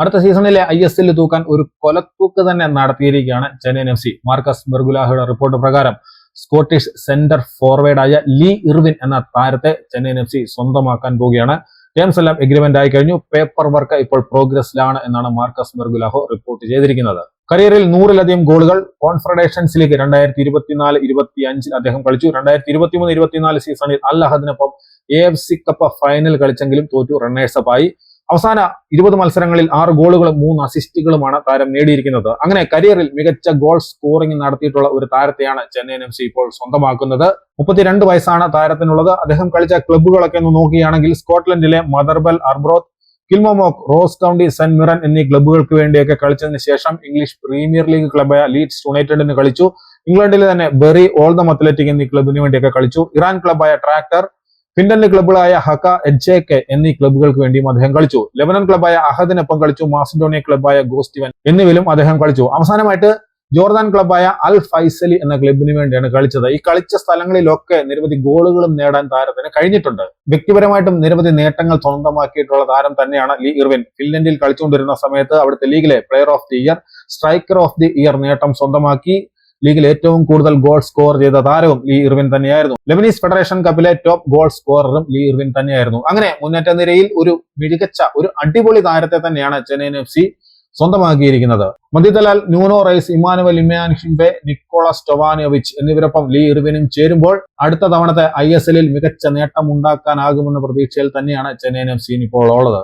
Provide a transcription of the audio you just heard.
അടുത്ത സീസണിലെ ISL തൂക്കാൻ ഒരു കൊലത്തൂക്ക് തന്നെ നടത്തിയിരിക്കുകയാണ് ചെന്നൈയിൻ FC. മാർക്കസ് മെർഗുലാഹയുടെ റിപ്പോർട്ട് പ്രകാരം സ്കോട്ടിഷ് സെന്റർ ഫോർവേഡായ ലീ ഇർവിൻ എന്ന താരത്തെ ചെന്നൈയിൻ FC സ്വന്തമാക്കാൻ പോവുകയാണ്. ടേംസ് എല്ലാം എഗ്രിമെന്റ് ആയി കഴിഞ്ഞു. പേപ്പർ വർക്ക് ഇപ്പോൾ പ്രോഗ്രസിലാണ് എന്നാണ് മാർക്കസ് മെർഗുലാഹോ റിപ്പോർട്ട് ചെയ്തിരിക്കുന്നത്. കരിയറിൽ 100-ലധികം ഗോളുകൾ. കോൺഫെഡറേഷൻസ് ലീഗ് 2024-25 അദ്ദേഹം കളിച്ചു. 2023-24 സീസണിൽ അൽ അഹദിനൊപ്പം AFC കപ്പ് ഫൈനൽ കളിച്ചെങ്കിലും തോറ്റു റണ്ണേഴ്സ് അപ്പ് ആയി. അവസാന 20 മത്സരങ്ങളിൽ 6 ഗോളുകളും 3 അസിസ്റ്റുകളുമാണ് താരം നേടിയിരിക്കുന്നത്. അങ്ങനെ കരിയറിൽ മികച്ച ഗോൾ സ്കോറിംഗ് നടത്തിയിട്ടുള്ള ഒരു താരത്തെയാണ് ചെന്നൈയിൻ FC ഇപ്പോൾ സ്വന്തമാക്കുന്നത്. 32 വയസ്സാണ് താരത്തിനുള്ളത്. അദ്ദേഹം കളിച്ച ക്ലബ്ബുകളൊക്കെ ഒന്ന് നോക്കുകയാണെങ്കിൽ സ്കോട്ട്ലൻഡിലെ മദർബൽ അർബ്രോത്ത്, കിൽമോമോക്ക്, റോസ് കൗണ്ടി, സെന്റ് മിറൻ എന്നീ ക്ലബ്ബുകൾക്ക് വേണ്ടിയൊക്കെ കളിച്ചതിന് ശേഷം ഇംഗ്ലീഷ് പ്രീമിയർ ലീഗ് ക്ലബ്ബായ ലീഡ്സ് യുണൈറ്റഡിന് കളിച്ചു. ഇംഗ്ലണ്ടിലെ തന്നെ ബെറി ഓൾഡം അത്ലറ്റിക് എന്നീ ക്ലബിന് വേണ്ടിയൊക്കെ കളിച്ചു. ഇറാൻ ക്ലബ്ബായ ട്രാക്ടർ, ഫിൻലൻഡ് ക്ലബ്ബുകളായ ഹക്ക, എജ്ജേക്കെ എന്നീ ക്ലബ്ബുകൾക്ക് വേണ്ടിയും അദ്ദേഹം കളിച്ചു. ലെബനൻ ക്ലബ്ബായ അഹദിനൊപ്പം കളിച്ചു. മാസിഡോണിയ ക്ലബ്ബായ ഗോസ്റ്റിവൻ എന്നിവയിലും അദ്ദേഹം കളിച്ചു. അവസാനമായിട്ട് ജോർദാൻ ക്ലബ്ബായ അൽ ഫൈസലി എന്ന ക്ലബിന് വേണ്ടിയാണ് കളിച്ചത്. ഈ കളിച്ച സ്ഥലങ്ങളിലൊക്കെ നിരവധി ഗോളുകളും നേടാൻ താരത്തിന് കഴിഞ്ഞിട്ടുണ്ട്. വ്യക്തിപരമായിട്ടും നിരവധി നേട്ടങ്ങൾ സ്വന്തമാക്കിയിട്ടുള്ള താരം തന്നെയാണ് ലീ ഇർവിൻ. ഫിൻലൻഡിൽ കളിച്ചുകൊണ്ടിരുന്ന സമയത്ത് അവിടുത്തെ ലീഗിലെ player of the year, striker of the year നേട്ടം സ്വന്തമാക്കി. ലീഗിൽ ഏറ്റവും കൂടുതൽ ഗോൾ സ്കോർ ചെയ്ത താരവും ലീ ഇർവിൻ തന്നെയായിരുന്നു. ലെബനീസ് ഫെഡറേഷൻ കപ്പിലെ ടോപ്പ് ഗോൾ സ്കോററും ലീ ഇർവിൻ തന്നെയായിരുന്നു. അങ്ങനെ മുന്നേറ്റ നിരയിൽ ഒരു മികച്ച ഒരു അടിപൊളി താരത്തെ തന്നെയാണ് ചെന്നൈയിൻ FC സ്വന്തമാക്കിയിരിക്കുന്നത്. മധ്യതലാൽ, ന്യൂനോ റൈസ്, ഇമാനുവൽ ഇമ്യാൻഷിംബെ, നിക്കോളാസ് ടൊവാനോവിച്ച് എന്നിവരൊപ്പം ലീ ഇർവിനും ചേരുമ്പോൾ അടുത്ത തവണത്തെ ISL മികച്ച നേട്ടം ഉണ്ടാക്കാനാകുമെന്ന പ്രതീക്ഷയിൽ തന്നെയാണ് ചെന്നൈയിൻ FC ഇപ്പോൾ ഉള്ളത്.